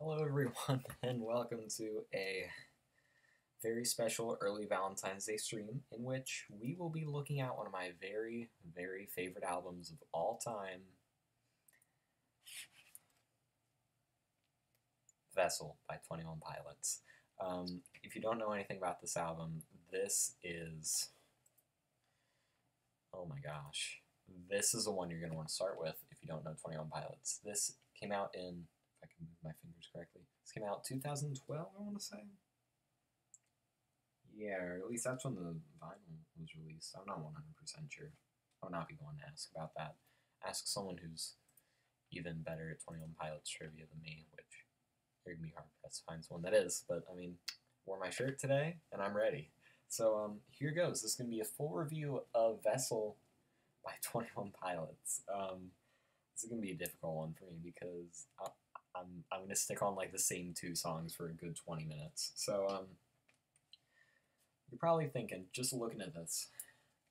Hello, everyone, and welcome to a very special early Valentine's Day stream in which we will be looking at one of my very, very favorite albums of all time, Vessel by 21 Pilots. If you don't know anything about this album, this is, oh my gosh, this is the one you're going to want to start with if you don't know 21 Pilots. This came out in, if I can move my fingers correctly, this came out 2012, I want to say. Yeah, or at least that's when the vinyl was released. I'm not 100% sure. I'll not be going to ask about that. Ask someone who's even better at 21 Pilots trivia than me, which you're going to be hard pressed to find someone that is. But, I mean, wore my shirt today, and I'm ready. So, here goes. This is going to be a full review of Vessel by 21 Pilots. This is going to be a difficult one for me because I'm going to stick on, like, the same two songs for a good 20 minutes. So, you're probably thinking, just looking at this,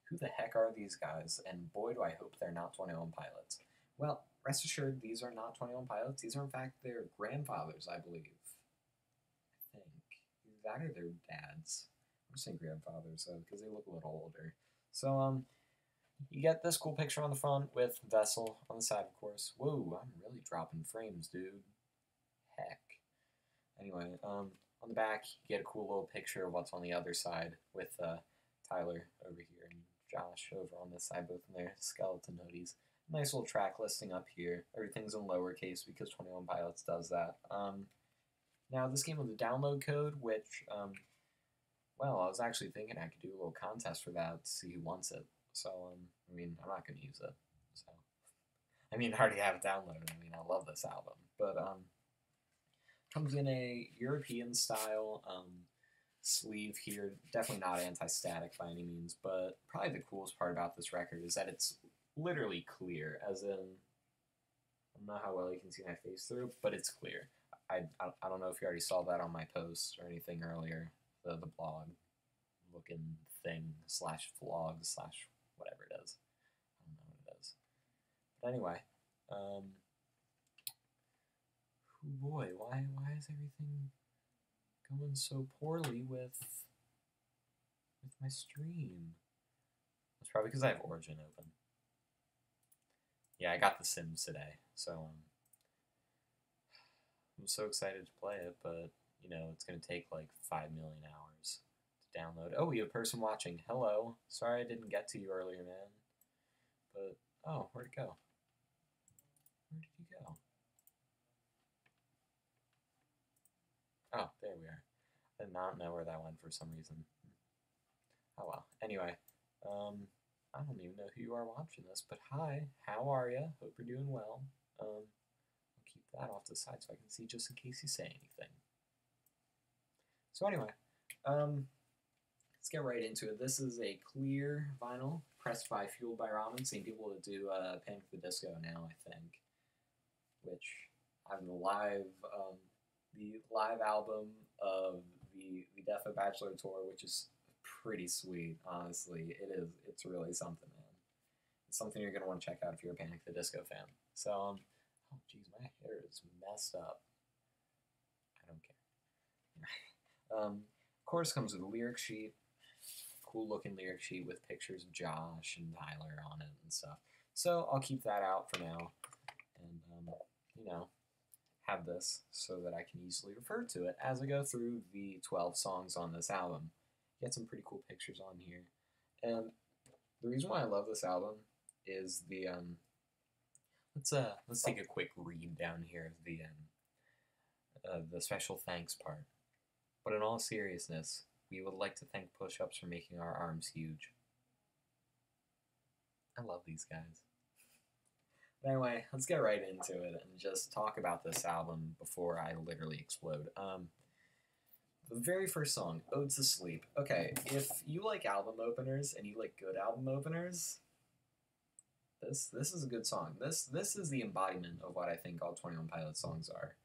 who the heck are these guys? And boy, do I hope they're not 21 Pilots. Well, rest assured, these are not 21 Pilots. These are, in fact, their grandfathers, I believe. I think. Either that or their dads. I'm just saying grandfathers, though, because they look a little older. So, you get this cool picture on the front with Vessel on the side, of course. Whoa, I'm really dropping frames, dude. Heck. Anyway, on the back, you get a cool little picture of what's on the other side with Tyler over here and Josh over on this side, both in their skeleton hoodies. Nice little track listing up here. Everything's in lowercase because 21 Pilots does that. Now, this came with a download code, which, well, I was actually thinking I could do a little contest for that to see who wants it. So, I mean, I'm not going to use it. So, I mean, I already have it downloaded. I mean, I love this album. But, comes in a European style sleeve here. Definitely not anti-static by any means, but probably the coolest part about this record is that it's literally clear, as in, I don't know how well you can see my face through, but it's clear. I don't know if you already saw that on my post or anything earlier, the blog looking thing slash vlog slash whatever it is. I don't know what it is. But anyway, oh boy, why is everything going so poorly with my stream? It's probably because I have Origin open. Yeah, I got The Sims today, so I'm so excited to play it, but you know it's gonna take like 5 million hours to download. Oh, we have a person watching. Hello. Sorry I didn't get to you earlier, man. But oh, where'd it go? Where did you go? Oh, there we are. I did not know where that went for some reason. Oh well. Anyway, I don't even know who you are watching this, but hi, how are you? Hope you're doing well. I'll keep that off to the side so I can see just in case you say anything. So anyway, let's get right into it. This is a clear vinyl pressed by Fueled by Ramen. Same people that do Panic at the Disco now, I think, which have the live album of the Death of Bachelor tour, which is pretty sweet. Honestly, it is. It's really something, man. It's something you're gonna want to check out if you're a Panic at the Disco fan. So, oh geez, my hair is messed up. I don't care. Of course, comes with a lyric sheet, cool looking lyric sheet with pictures of Josh and Tyler on it and stuff. So I'll keep that out for now, and you know, have this so that I can easily refer to it as I go through the 12 songs on this album. Get some pretty cool pictures on here, and the reason why I love this album is the let's take a quick read down here of the special thanks part. But in all seriousness, we would like to thank Push Ups for making our arms huge. I love these guys. But anyway, let's get right into it and just talk about this album before I literally explode. The very first song, Ode to Sleep. Okay, if you like album openers and you like good album openers, this is a good song. This is the embodiment of what I think all 21 Pilots songs are.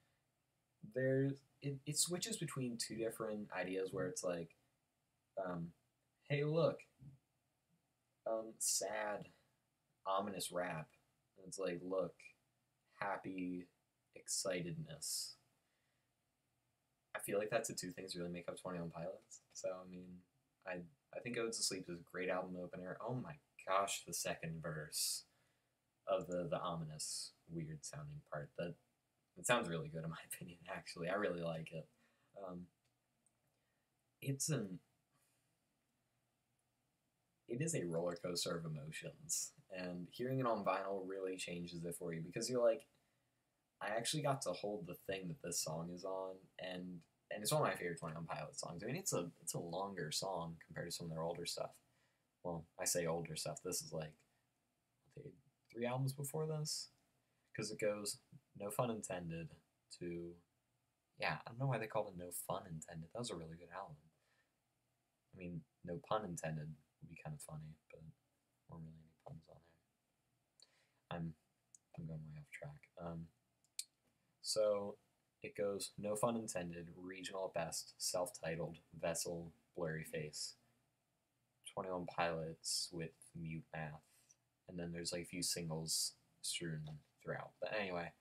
It switches between two different ideas where it's like, hey look, sad, ominous rap. And it's like, look, happy excitedness. I feel like that's the two things really make up 21 Pilots. So I mean, I I think Odes to Sleep is a great album opener. Oh my gosh, the second verse of the ominous, weird sounding part. That it sounds really good in my opinion. Actually, I really like it. Um, it's an it is a roller coaster of emotions, and hearing it on vinyl really changes it for you because you're like, I actually got to hold the thing that this song is on, and it's one of my favorite 21 Pilots songs. I mean, it's a longer song compared to some of their older stuff. Well, I say older stuff. This is like they 3 albums before this, because it goes No Fun Intended to yeah. I don't know why they called it No Fun Intended. That was a really good album. I mean, no pun intended would be kind of funny, but there weren't really any puns on there. I'm going way off track. So it goes No Fun Intended, Regional at Best, Self-Titled, Vessel, Blurry Face, 21 Pilots with Mute Math, and then there's like a few singles strewn throughout. But anyway,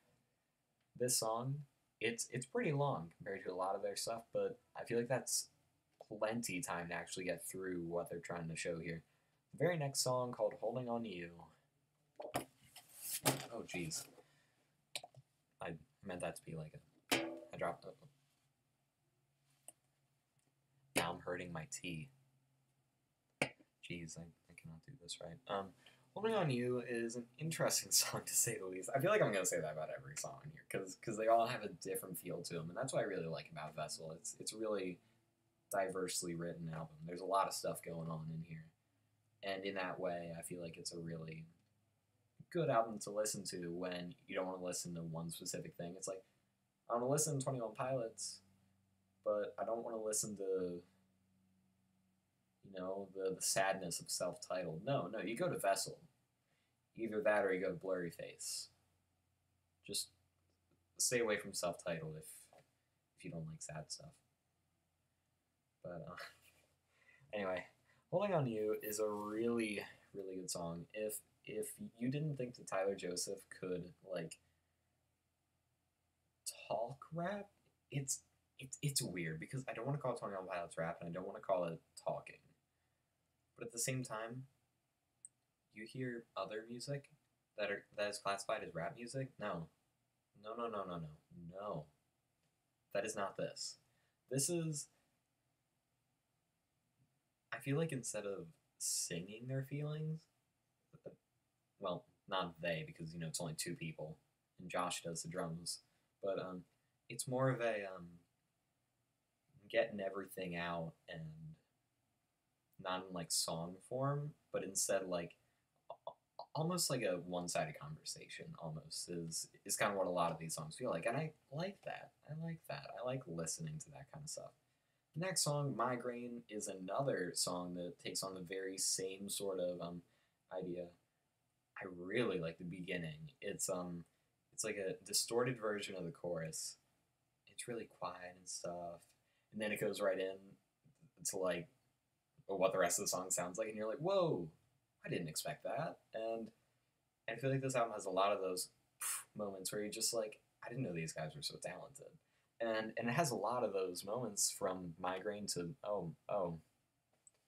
this song, it's pretty long compared to a lot of their stuff, but I feel like that's plenty time to actually get through what they're trying to show here. The very next song, called Holding On to You. Oh jeez. I meant that to be like I dropped it. Now I'm hurting my tea. Jeez, I cannot do this right. Holding On You is an interesting song to say the least. I feel like I'm gonna say that about every song here because they all have a different feel to them, and that's what I really like about Vessel. It's really diversely written album. There's a lot of stuff going on in here, and in that way, I feel like it's a really good album to listen to when you don't want to listen to one specific thing. It's like I want to listen to 21 Pilots, but I don't want to listen to the sadness of self-titled. No, you go to Vessel. Either that or you go to Blurry Face. Just stay away from self-titled if you don't like sad stuff. But anyway, Holding On to You is a really, really good song. If you didn't think that Tyler Joseph could like talk rap, it's weird because I don't want to call 21 Pilots rap and I don't want to call it talking. But at the same time, you hear other music that is classified as rap music. No, no. That is not this. This is. I feel like instead of singing their feelings, well, not they because it's only 2 people, and Josh does the drums, but it's more of a getting everything out and not in like song form, but instead like almost like a one-sided conversation almost is kind of what a lot of these songs feel like, and I like that. I like listening to that kind of stuff. The next song, Migraine, is another song that takes on the very same sort of idea. I really like the beginning. It's like a distorted version of the chorus. It's really quiet and stuff, and then it goes right in to like what the rest of the song sounds like, and you're like, whoa, I didn't expect that. And I feel like this album has a lot of those moments where you're just like, I didn't know these guys were so talented. And it has a lot of those moments from Migraine to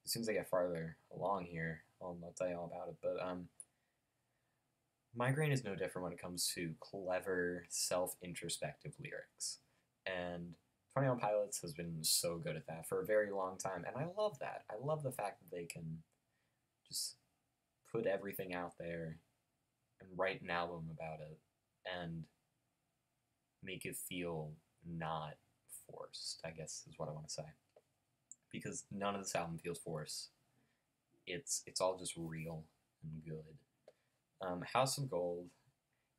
as soon as I get farther along here, I'll tell you all about it. But Migraine is no different when it comes to clever, self-introspective lyrics. And 21 Pilots has been so good at that for a very long time, and I love that. I love the fact that they can just put everything out there and write an album about it and make it feel not forced, I guess is what I want to say. Because none of this album feels forced. It's all just real and good. House of Gold,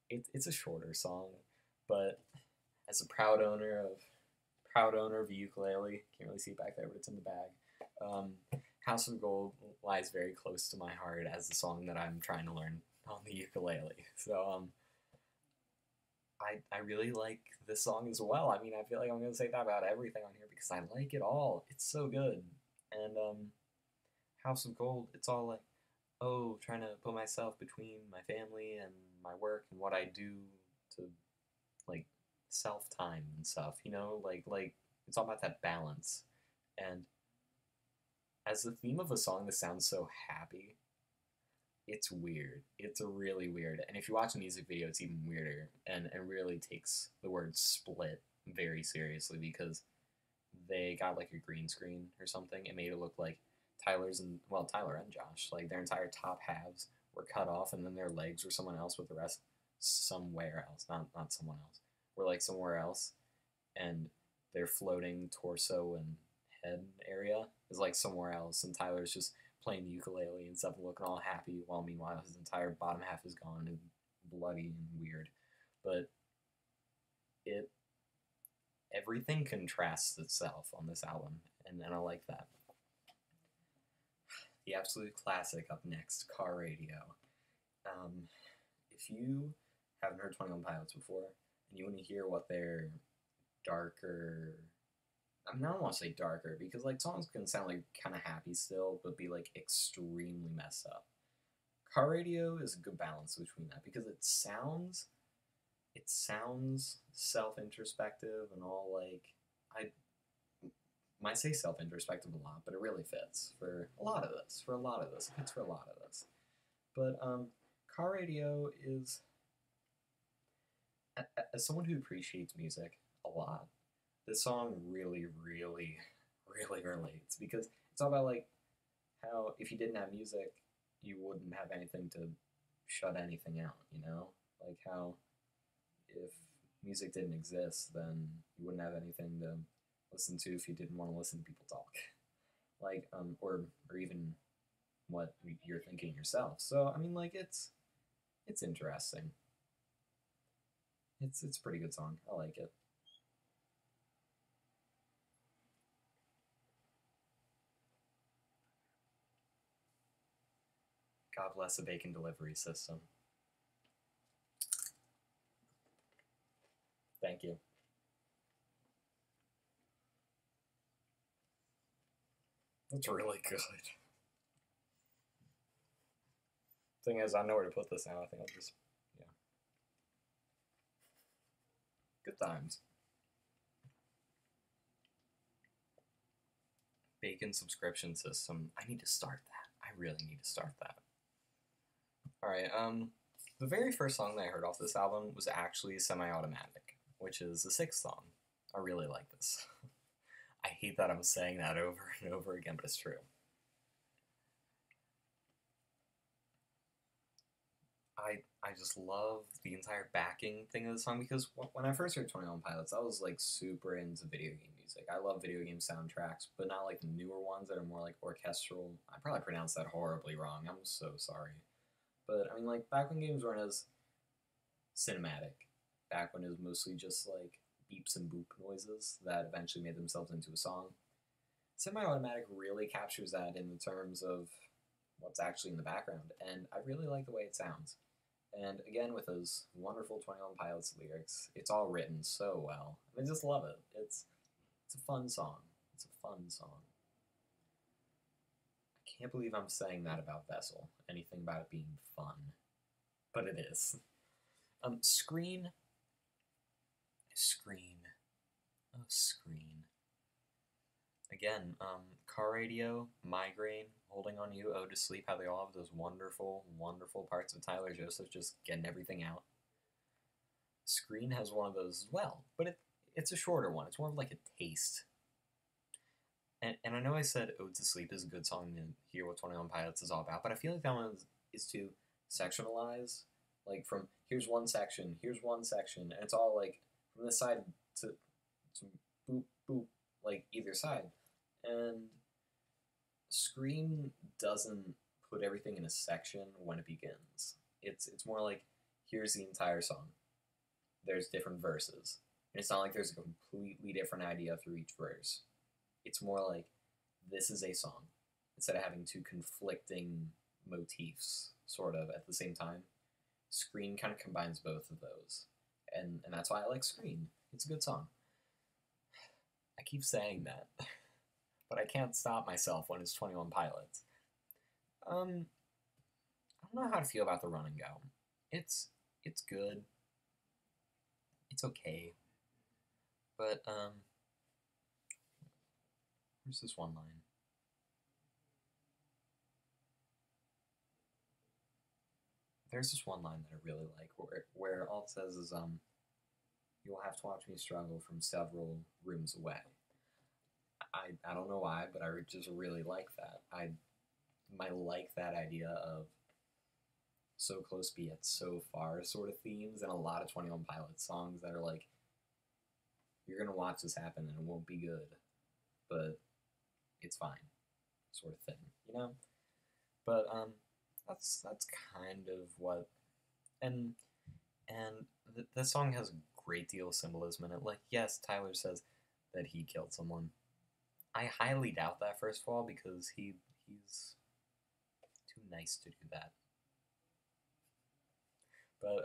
it's a shorter song, but as a proud owner of a ukulele, can't really see it back there, but it's in the bag. House of Gold lies very close to my heart as the song that I'm trying to learn on the ukulele. So I really like this song as well. I mean, I feel like I'm going to say that about everything on here because I like it all. It's so good. And House of Gold, it's all like, oh, trying to put myself between my family and my work and what I do to, like, self-time and stuff, like It's all about that balance. And as the theme of a song that sounds so happy, it's weird. It's really weird. And if you watch a music video, it's even weirder and really takes the word split very seriously because they got like a green screen or something and made it look like Tyler and Josh, like their entire top halves were cut off and then their legs were someone else with the rest somewhere else, not someone else. Were like somewhere else and their floating torso and head area is like somewhere else and Tyler's just playing the ukulele and stuff and looking all happy while meanwhile his entire bottom half is gone and bloody and weird. But it everything contrasts itself on this album and I like that. The absolute classic up next, Car Radio. If you haven't heard 21 Pilots before and you want to hear what their darker, I mean, I don't want to say darker because like songs can sound like kind of happy still, but be like extremely messed up. Car Radio is a good balance between that because it sounds self-introspective and all like I might say self-introspective a lot, but it really fits for a lot of this. It fits for a lot of this. But Car Radio is, as someone who appreciates music a lot, this song really, really, really relates because it's all about like how if you didn't have music, you wouldn't have anything to shut anything out. You know, like how if music didn't exist, then you wouldn't have anything to listen to if you didn't want to listen to people talk, like or even what you're thinking yourself. So I mean, like it's interesting. It's a pretty good song. I like it. God bless the bacon delivery system. Thank you. That's really good. Thing is, I know where to put this now. I think I'll just, yeah. Good times. Bacon subscription system. I need to start that. I really need to start that. Alright, the very first song that I heard off this album was actually Semi Automatic, which is the sixth song. I really like this. I hate that I'm saying that over and over again, but it's true. I just love the entire backing thing of the song because when I first heard 21 Pilots, I was like super into video game music. I love video game soundtracks, but not like the newer ones that are more like orchestral. I probably pronounced that horribly wrong. I'm so sorry. But I mean, like back when games weren't as cinematic, back when it was mostly just like beeps and boop noises that eventually made themselves into a song. Semi-automatic really captures that in the terms of what's actually in the background, and I really like the way it sounds. And again, with those wonderful 21 Pilots lyrics, it's all written so well. I just love it. It's a fun song. It's a fun song. I can't believe I'm saying that about Vessel. Anything about it being fun, but it is. Screen, screen, oh screen. Again, Car Radio, Migraine, Holding on You, Ode to Sleep, how they all have those wonderful, wonderful parts of Tyler Joseph just getting everything out. Screen has one of those as well, but it's a shorter one. It's more of like a taste. And I know I said Ode to Sleep is a good song to hear what 21 Pilots is all about, but I feel like that one is to sectionalize, like from here's one section, and it's all like from this side to boop, boop, like either side. And Scream doesn't put everything in a section when it begins. It's more like here's the entire song. There's different verses. And it's not like there's a completely different idea through each verse. It's more like this is a song instead of having two conflicting motifs sort of at the same time. Screen kind of combines both of those. And that's why I like Screen. It's a good song. I keep saying that, but I can't stop myself when it's 21 Pilots. I don't know how to feel about the run and go. It's good. It's okay. But Where's this one line? There's this one line that I really like where all it says is you'll have to watch me struggle from several rooms away. I don't know why, but I just really like that. I like that idea of so close be yet so far sort of themes and a lot of 21 Pilots songs that are like you're gonna watch this happen and it won't be good, but it's fine, sort of thing, you know. But that's kind of what and the song has a great deal of symbolism in it. Like, yes, Tyler says that he killed someone. I highly doubt that, first of all, because he's too nice to do that. But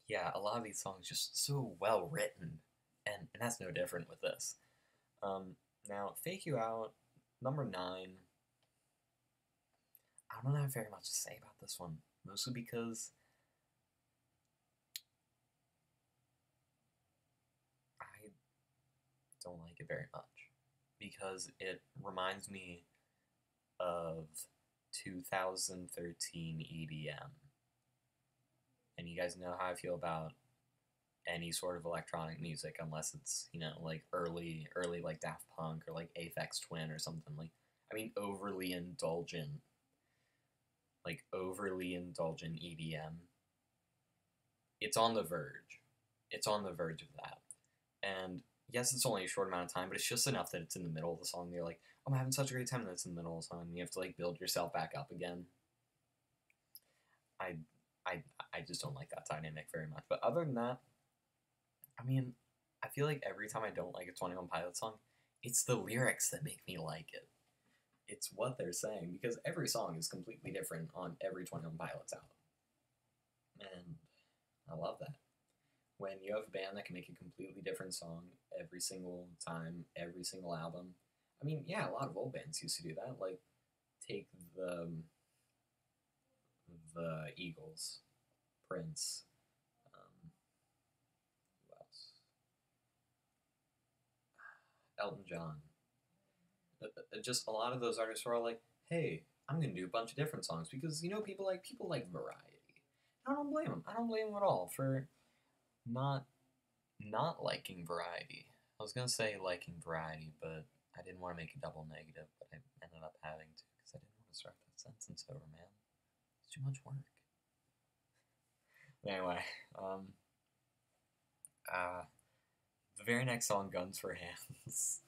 yeah, a lot of these songs just so well written, and that's no different with this. Now, Fake You Out, number 9. I don't have very much to say about this one, mostly because I don't like it very much. Because it reminds me of 2013 EDM. And you guys know how I feel about any sort of electronic music unless it's, you know, like early like Daft Punk or like Aphex Twin or something like I mean overly indulgent EDM. It's on the verge. It's on the verge of that. And yes, it's only a short amount of time, but it's just enough that it's in the middle of the song. You're like, oh, I'm having such a great time that it's in the middle of the song. And you have to like build yourself back up again. I I I just don't like that dynamic very much. But other than that, I mean, I feel like every time I don't like a 21 Pilots song, it's the lyrics that make me like it. It's what they're saying because every song is completely different on every 21 Pilots album. And I love that. When you have a band that can make a completely different song every single time, every single album. I mean, yeah, a lot of old bands used to do that. Like, take the Eagles, Prince, who else? Elton John. Just a lot of those artists were all like, "Hey, I'm gonna do a bunch of different songs because you know people like variety." I don't blame them. I don't blame them at all for not not liking variety. I was gonna say liking variety, but I didn't want to make a double negative, but I ended up having to because I didn't want to start that sentence over, man. It's too much work. But anyway, uh, the very next song, "Guns for Hands."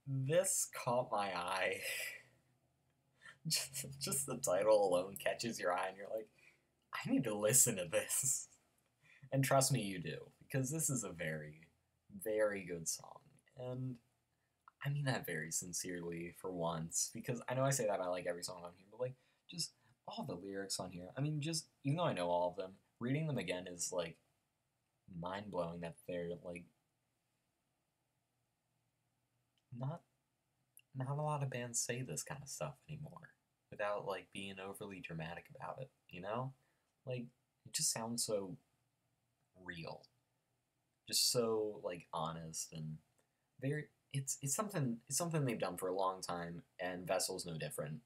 This caught my eye. just the title alone catches your eye, and you're like, I need to listen to this. And trust me, you do, because this is a very, very good song. And I mean that very sincerely for once, because I know I say that about like every song on here, but like just all the lyrics on here. I mean, just even though I know all of them, reading them again is like mind blowing that they're like not not a lot of bands say this kind of stuff anymore without like being overly dramatic about it, you know? Like it just sounds so real. Just so like honest and very it's something they've done for a long time and Vessel's no different.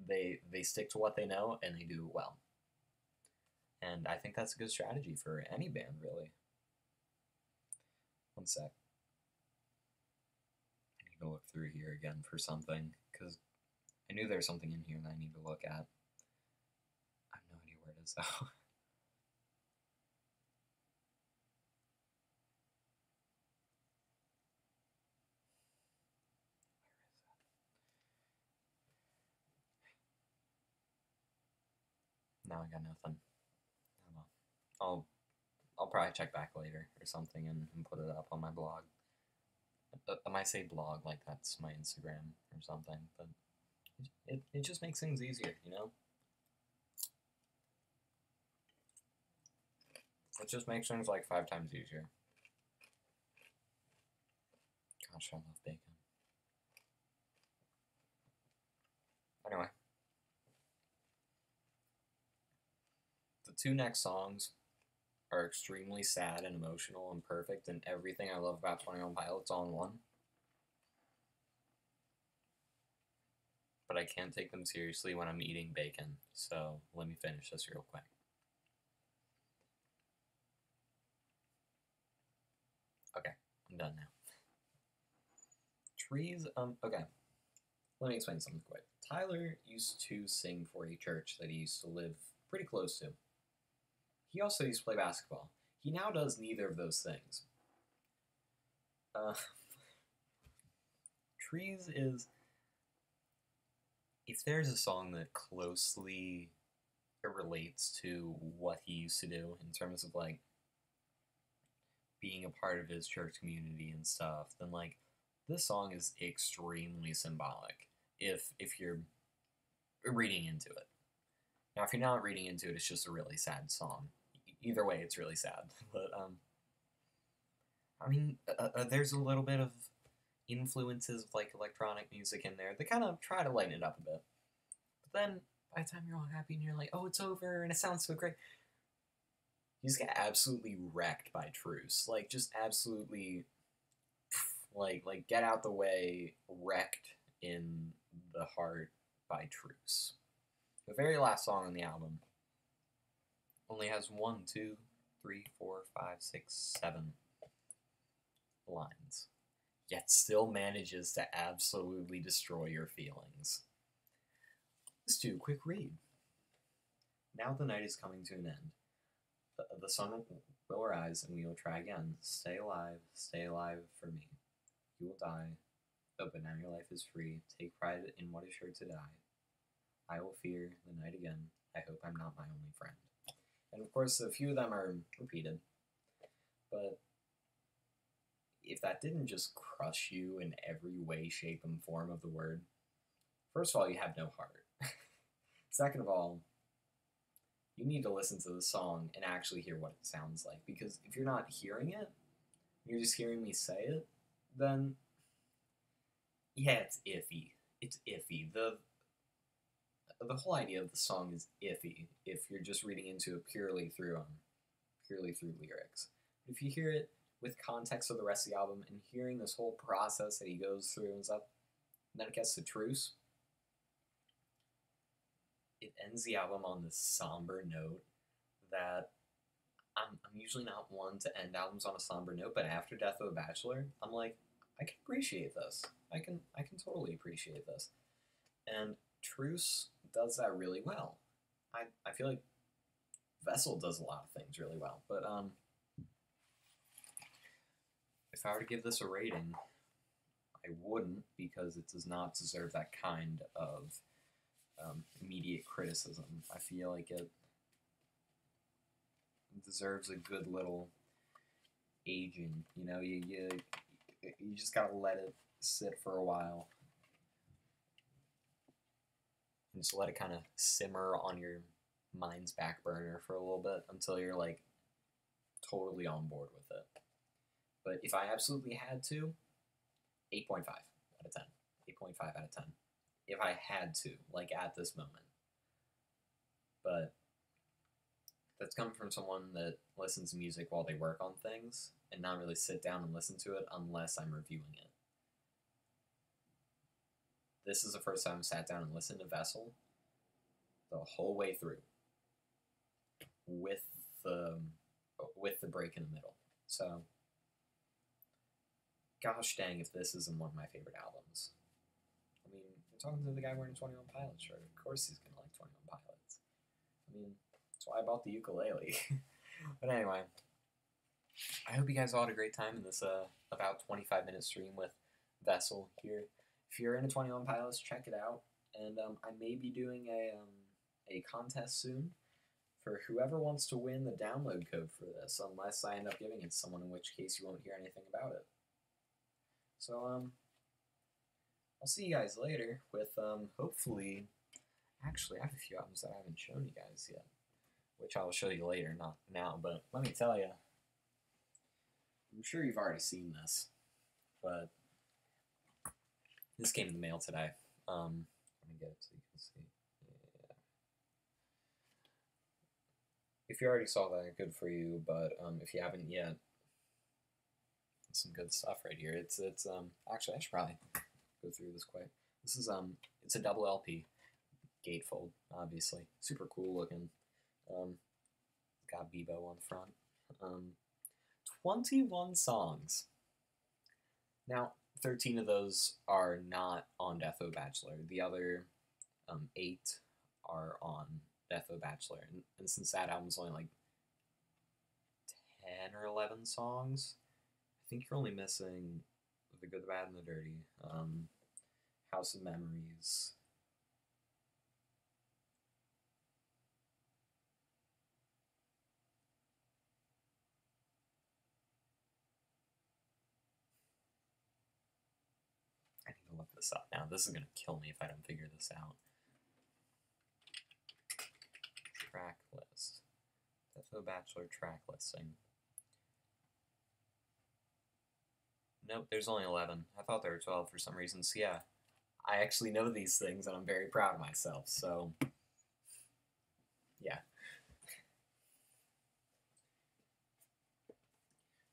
They stick to what they know and they do it well. And I think that's a good strategy for any band really. One sec. I need to look through here again for something because I knew there was something in here that I need to look at. I have no idea where it is though. Now I got nothing. Oh, well. I'll probably check back later or something and put it up on my blog. I might say blog like that's my Instagram or something, but it just makes things easier, you know? It just makes things like 5 times easier. Gosh, I love bacon. Anyway, the two next songs are extremely sad and emotional and perfect and everything I love about 21 Pilots all in one. But I can't take them seriously when I'm eating bacon, so let me finish this real quick. Okay, I'm done now. Trees, okay. Let me explain something quick. Tyler used to sing for a church that he used to live pretty close to. He also used to play basketball. He now does neither of those things. Trees is... If there's a song that closely relates to what he used to do in terms of, like, being a part of his church community and stuff, then, like, this song is extremely symbolic if you're reading into it. Now, if you're not reading into it, it's just a really sad song. Either way, it's really sad. But, I mean, there's a little bit of influences of, like, electronic music in there. They kind of try to lighten it up a bit. But then, by the time you're all happy and you're like, oh, it's over, and it sounds so great, you just get absolutely wrecked by Truce. Like, just absolutely, like get out the way, wrecked in the heart by Truce. The very last song on the album only has 1, 2, 3, 4, 5, 6, 7 lines, yet still manages to absolutely destroy your feelings. Let's do a quick read. Now the night is coming to an end. The sun will rise and we will try again. Stay alive for me. You will die, but now your life is free. Take pride in what is sure to die. I will fear the night again. I hope I'm not my only friend. And of course, a few of them are repeated. But if that didn't just crush you in every way, shape, and form of the word, first of all, you have no heart. Second of all, you need to listen to the song and actually hear what it sounds like. Because if you're not hearing it, you're just hearing me say it, then yeah, it's iffy. It's iffy. The whole idea of the song is iffy if you're just reading into it purely through lyrics. But if you hear it with context of the rest of the album and hearing this whole process that he goes through and stuff, and then it gets to Truce, it ends the album on this somber note that I'm usually not one to end albums on a somber note, but after Death of a Bachelor, I'm like, I can appreciate this. I can totally appreciate this. And Truce does that really well. I feel like Vessel does a lot of things really well, but if I were to give this a rating, I wouldn't, because it does not deserve that kind of immediate criticism. I feel like it deserves a good little aging. You know, you just gotta let it sit for a while. And just let it kind of simmer on your mind's back burner for a little bit until you're, like, totally on board with it. But if I absolutely had to, 8.5 out of 10. 8.5 out of 10. If I had to, like, at this moment. But that's coming from someone that listens to music while they work on things and not really sit down and listen to it unless I'm reviewing it. This is the first time I sat down and listened to Vessel the whole way through with the break in the middle. So, gosh dang if this isn't one of my favorite albums. I mean, you're talking to the guy wearing a 21 Pilots shirt. Of course he's going to like 21 Pilots. I mean, that's why I bought the ukulele. But anyway, I hope you guys all had a great time in this about 25-minute stream with Vessel here. If you're into 21 Pilots, check it out. And I may be doing a contest soon for whoever wants to win the download code for this, unless I end up giving it to someone, in which case you won't hear anything about it. So, I'll see you guys later with, hopefully, actually, I have a few albums that I haven't shown you guys yet, which I will show you later, not now, but let me tell you, I'm sure you've already seen this, but this came in the mail today. Let me get it so you can see. if you already saw that, good for you. But if you haven't yet, some good stuff right here. It's actually I should probably go through this quick. This is it's a double LP, gatefold, obviously, super cool looking. Got Bebo on the front. 21 songs. Now, 13 of those are not on Death O Bachelor. The other 8 are on Death O Bachelor. And since that album's only like 10 or 11 songs, I think you're only missing The Good, the Bad, and the Dirty, House of Memories. I need to look this up now. This is going to kill me if I don't figure this out. Track list. Death O Bachelor track listing. Nope, there's only 11. I thought there were 12 for some reason. So yeah, I actually know these things and I'm very proud of myself. So yeah.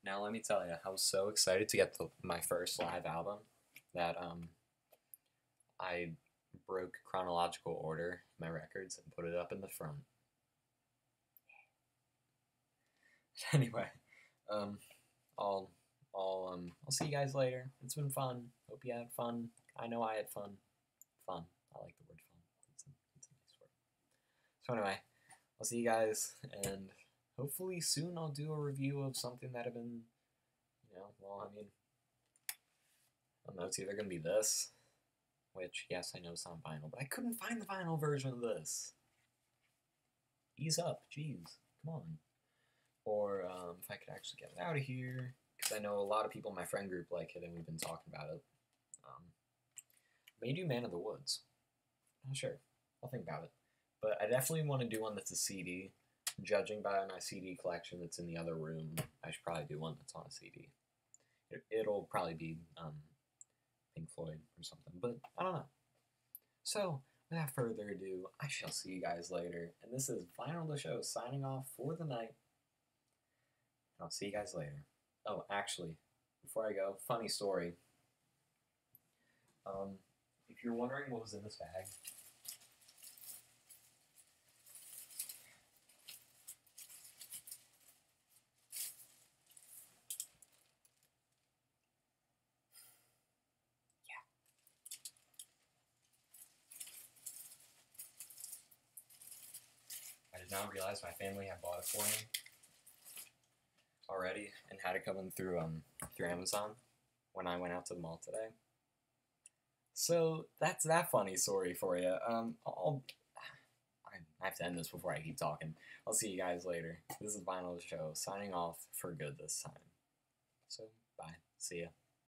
Now let me tell you, I was so excited to get my first live album that I broke chronological order in my records and put it up in the front. Anyway, I'll see you guys later. It's been fun. Hope you had fun. I know I had fun. Fun. I like the word fun. It's a nice word. So anyway, I'll see you guys, and hopefully soon I'll do a review of something that I've been, well, I mean, I don't know, it's either going to be this, which, yes, I know it's not vinyl, but I couldn't find the vinyl version of this. Ease up, jeez, come on. Or if I could actually get it out of here, because I know a lot of people in my friend group like it, and we've been talking about it. May do Man of the Woods. Not sure. I'll think about it. But I definitely want to do one that's a CD. Judging by my CD collection that's in the other room, I should probably do one that's on a CD. It'll probably be Pink Floyd or something, but I don't know. So, without further ado, I shall see you guys later. And this is Vinyl the Show signing off for the night. And I'll see you guys later. Oh, actually, before I go, funny story. If you're wondering what was in this bag, I did not realize my family had bought it for me already and had it coming through Amazon when I went out to the mall today. So that's that funny story for you. I have to end this before I keep talking. I'll see you guys later. This is Vinyl Show signing off for good this time. So bye. See ya.